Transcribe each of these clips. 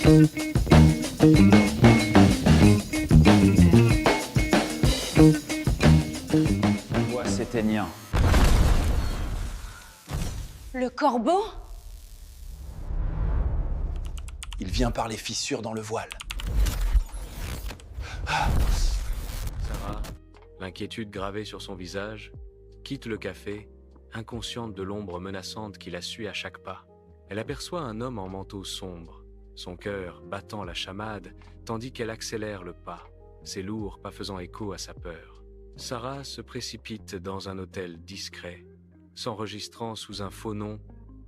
La voix s'éteignant. Le corbeau? Il vient par les fissures dans le voile. Sarah, l'inquiétude gravée sur son visage, quitte le café, inconsciente de l'ombre menaçante qui la suit à chaque pas. Elle aperçoit un homme en manteau sombre, son cœur battant la chamade, tandis qu'elle accélère le pas, ses lourds pas faisant écho à sa peur. Sarah se précipite dans un hôtel discret, s'enregistrant sous un faux nom,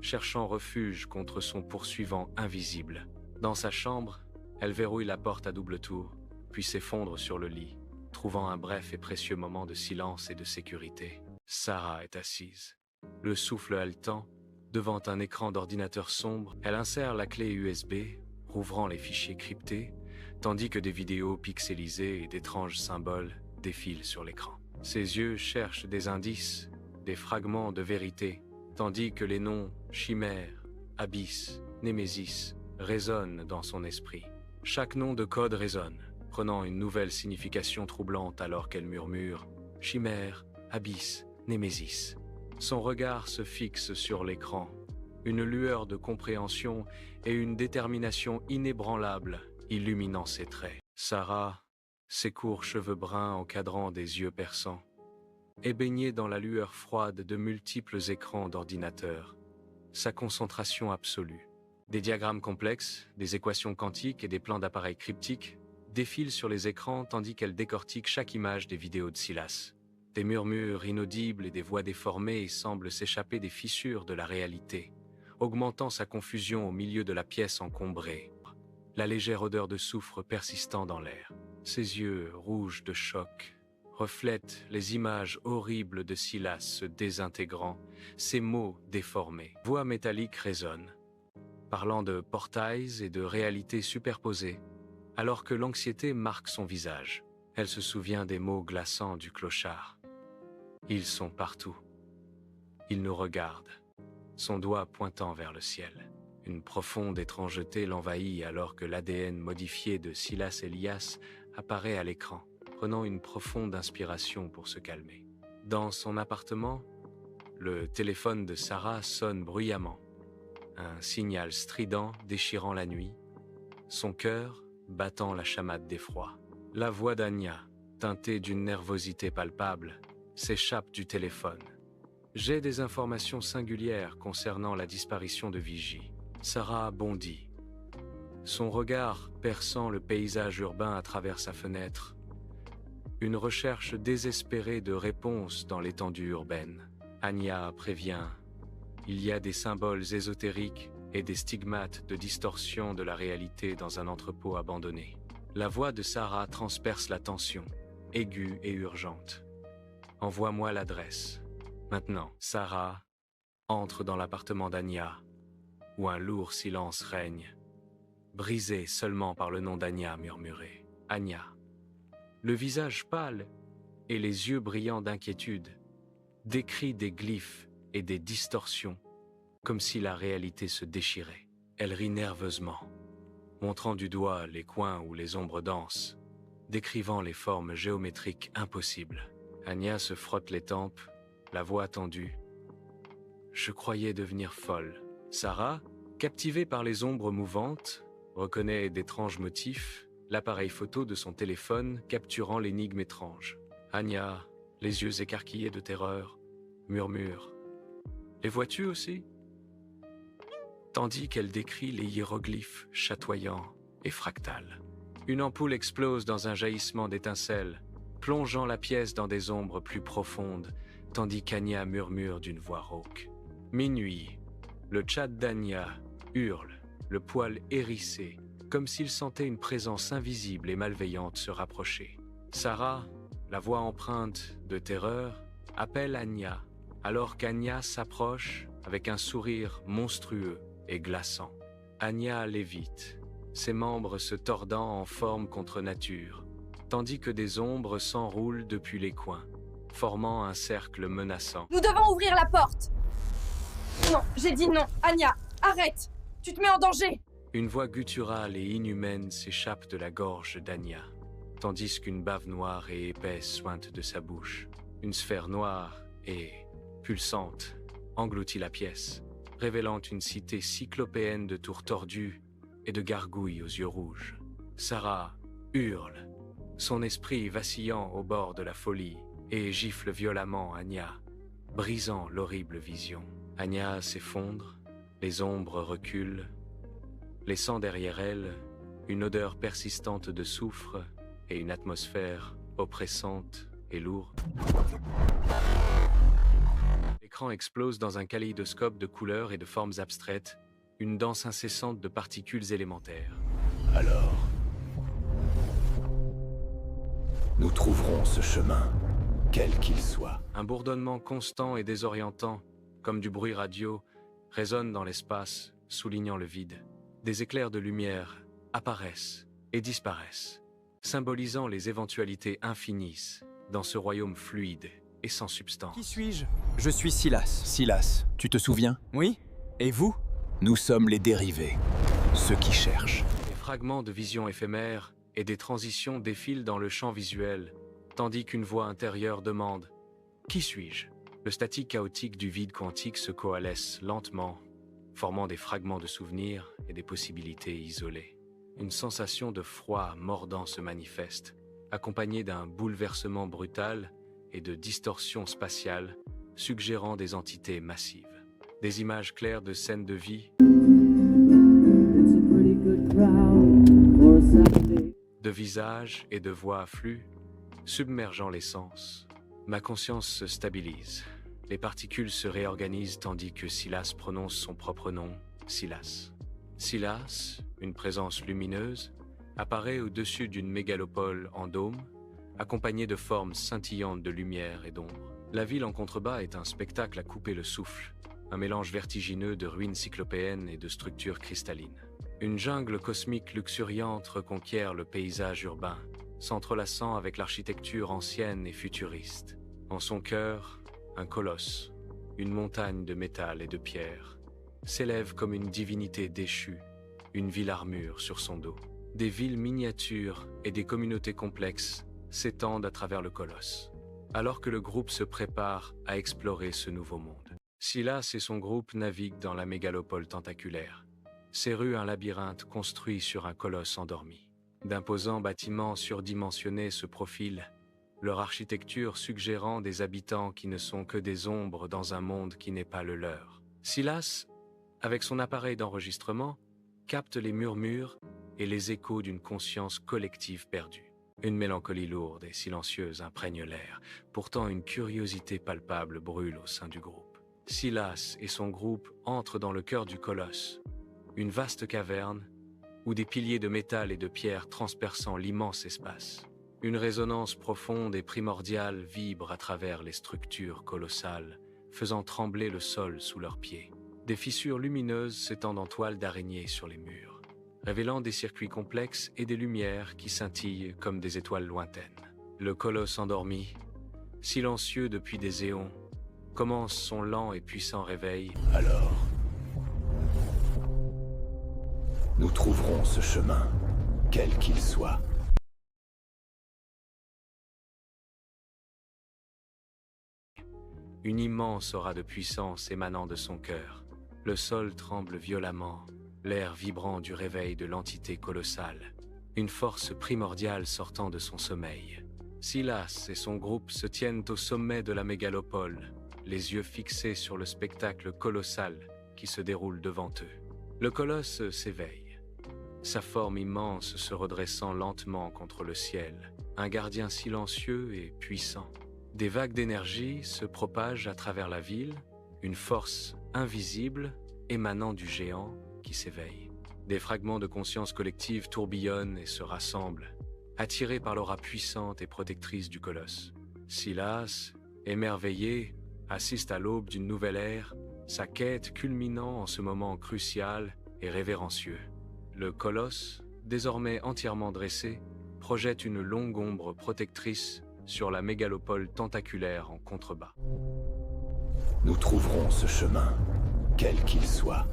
cherchant refuge contre son poursuivant invisible. Dans sa chambre, elle verrouille la porte à double tour, puis s'effondre sur le lit, trouvant un bref et précieux moment de silence et de sécurité. Sarah est assise, le souffle haletant, devant un écran d'ordinateur sombre. Elle insère la clé USB, rouvrant les fichiers cryptés, tandis que des vidéos pixelisées et d'étranges symboles défilent sur l'écran. Ses yeux cherchent des indices, des fragments de vérité, tandis que les noms Chimère, Abyss, Némésis résonnent dans son esprit. Chaque nom de code résonne, prenant une nouvelle signification troublante alors qu'elle murmure « Chimère, Abyss, Némésis ». Son regard se fixe sur l'écran, une lueur de compréhension et une détermination inébranlable illuminant ses traits. Sarah, ses courts cheveux bruns encadrant des yeux perçants, est baignée dans la lueur froide de multiples écrans d'ordinateur, sa concentration absolue. Des diagrammes complexes, des équations quantiques et des plans d'appareils cryptiques défilent sur les écrans tandis qu'elle décortique chaque image des vidéos de Silas. Des murmures inaudibles et des voix déformées semblent s'échapper des fissures de la réalité, augmentant sa confusion au milieu de la pièce encombrée. La légère odeur de soufre persistant dans l'air. Ses yeux, rouges de choc, reflètent les images horribles de Silas se désintégrant, ses mots déformés. Voix métalliques résonnent, parlant de portails et de réalités superposées, alors que l'anxiété marque son visage. Elle se souvient des mots glaçants du clochard. Ils sont partout. Il nous regarde, son doigt pointant vers le ciel. Une profonde étrangeté l'envahit alors que l'ADN modifié de Silas Elias apparaît à l'écran, prenant une profonde inspiration pour se calmer. Dans son appartement, le téléphone de Sarah sonne bruyamment, un signal strident déchirant la nuit, son cœur battant la chamade d'effroi. La voix d'Anya, teintée d'une nervosité palpable, s'échappe du téléphone. J'ai des informations singulières concernant la disparition de Vigie. Sarah bondit, son regard perçant le paysage urbain à travers sa fenêtre. Une recherche désespérée de réponses dans l'étendue urbaine. Anya prévient, il y a des symboles ésotériques et des stigmates de distorsion de la réalité dans un entrepôt abandonné. La voix de Sarah transperce la tension, aiguë et urgente. Envoie-moi l'adresse. Maintenant, Sarah entre dans l'appartement d'Anya, où un lourd silence règne, brisé seulement par le nom d'Anya murmuré. Anya. Le visage pâle et les yeux brillants d'inquiétude décrit des glyphes et des distorsions, comme si la réalité se déchirait. Elle rit nerveusement, montrant du doigt les coins où les ombres dansent, décrivant les formes géométriques impossibles. Anya se frotte les tempes, la voix tendue. Je croyais devenir folle. Sarah, captivée par les ombres mouvantes, reconnaît d'étranges motifs, l'appareil photo de son téléphone capturant l'énigme étrange. Anya, les yeux écarquillés de terreur, murmure. Les vois-tu aussi? Tandis qu'elle décrit les hiéroglyphes chatoyants et fractales. Une ampoule explose dans un jaillissement d'étincelles, plongeant la pièce dans des ombres plus profondes, tandis qu'Anya murmure d'une voix rauque. Minuit, le chat d'Anya hurle, le poil hérissé, comme s'il sentait une présence invisible et malveillante se rapprocher. Sarah, la voix empreinte de terreur, appelle Anya, alors qu'Anya s'approche avec un sourire monstrueux et glaçant. Anya lévite, ses membres se tordant en forme contre nature, tandis que des ombres s'enroulent depuis les coins, formant un cercle menaçant. Nous devons ouvrir la porte! Non, j'ai dit non. Anya, arrête! Tu te mets en danger! Une voix gutturale et inhumaine s'échappe de la gorge d'Anya, tandis qu'une bave noire et épaisse sointe de sa bouche. Une sphère noire et pulsante engloutit la pièce, révélant une cité cyclopéenne de tours tordues et de gargouilles aux yeux rouges. Sarah hurle, son esprit vacillant au bord de la folie, et gifle violemment Anya, brisant l'horrible vision. Anya s'effondre, les ombres reculent, laissant derrière elle une odeur persistante de soufre et une atmosphère oppressante et lourde. L'écran explose dans un kaléidoscope de couleurs et de formes abstraites, une danse incessante de particules élémentaires. Alors, nous trouverons ce chemin, quel qu'il soit. Un bourdonnement constant et désorientant, comme du bruit radio, résonne dans l'espace, soulignant le vide. Des éclairs de lumière apparaissent et disparaissent, symbolisant les éventualités infinies dans ce royaume fluide et sans substance. Qui suis-je? Je suis Silas. Silas, tu te souviens? Oui? Et vous? Nous sommes les dérivés, ceux qui cherchent. Des fragments de vision éphémères et des transitions défilent dans le champ visuel, tandis qu'une voix intérieure demande « Qui suis-je » Le statique chaotique du vide quantique se coalesce lentement, formant des fragments de souvenirs et des possibilités isolées. Une sensation de froid mordant se manifeste, accompagnée d'un bouleversement brutal et de distorsions spatiales, suggérant des entités massives. Des images claires de scènes de vie, de visages et de voix affluent, submergeant les sens. Ma conscience se stabilise. Les particules se réorganisent tandis que Silas prononce son propre nom, Silas. Silas, une présence lumineuse, apparaît au-dessus d'une mégalopole en dôme, accompagnée de formes scintillantes de lumière et d'ombre. La ville en contrebas est un spectacle à couper le souffle, un mélange vertigineux de ruines cyclopéennes et de structures cristallines. Une jungle cosmique luxuriante reconquiert le paysage urbain, s'entrelaçant avec l'architecture ancienne et futuriste. En son cœur, un colosse, une montagne de métal et de pierre, s'élève comme une divinité déchue, une ville armure sur son dos. Des villes miniatures et des communautés complexes s'étendent à travers le colosse, alors que le groupe se prépare à explorer ce nouveau monde. Silas et son groupe naviguent dans la mégalopole tentaculaire, ses rues un labyrinthe construit sur un colosse endormi. D'imposants bâtiments surdimensionnés se profilent, leur architecture suggérant des habitants qui ne sont que des ombres dans un monde qui n'est pas le leur. Silas, avec son appareil d'enregistrement, capte les murmures et les échos d'une conscience collective perdue. Une mélancolie lourde et silencieuse imprègne l'air, pourtant une curiosité palpable brûle au sein du groupe. Silas et son groupe entrent dans le cœur du colosse, une vaste caverne où des piliers de métal et de pierre transperçant l'immense espace. Une résonance profonde et primordiale vibre à travers les structures colossales, faisant trembler le sol sous leurs pieds. Des fissures lumineuses s'étendent en toile d'araignée sur les murs, révélant des circuits complexes et des lumières qui scintillent comme des étoiles lointaines. Le colosse endormi, silencieux depuis des éons, commence son lent et puissant réveil. Alors, nous trouverons ce chemin, quel qu'il soit. Une immense aura de puissance émanant de son cœur. Le sol tremble violemment, l'air vibrant du réveil de l'entité colossale. Une force primordiale sortant de son sommeil. Silas et son groupe se tiennent au sommet de la mégalopole, les yeux fixés sur le spectacle colossal qui se déroule devant eux. Le colosse s'éveille, sa forme immense se redressant lentement contre le ciel, un gardien silencieux et puissant. Des vagues d'énergie se propagent à travers la ville, une force invisible émanant du géant qui s'éveille. Des fragments de conscience collective tourbillonnent et se rassemblent, attirés par l'aura puissante et protectrice du colosse. Silas, émerveillé, assiste à l'aube d'une nouvelle ère, sa quête culminant en ce moment crucial et révérencieux. Le colosse, désormais entièrement dressé, projette une longue ombre protectrice sur la mégalopole tentaculaire en contrebas. Nous trouverons ce chemin, quel qu'il soit.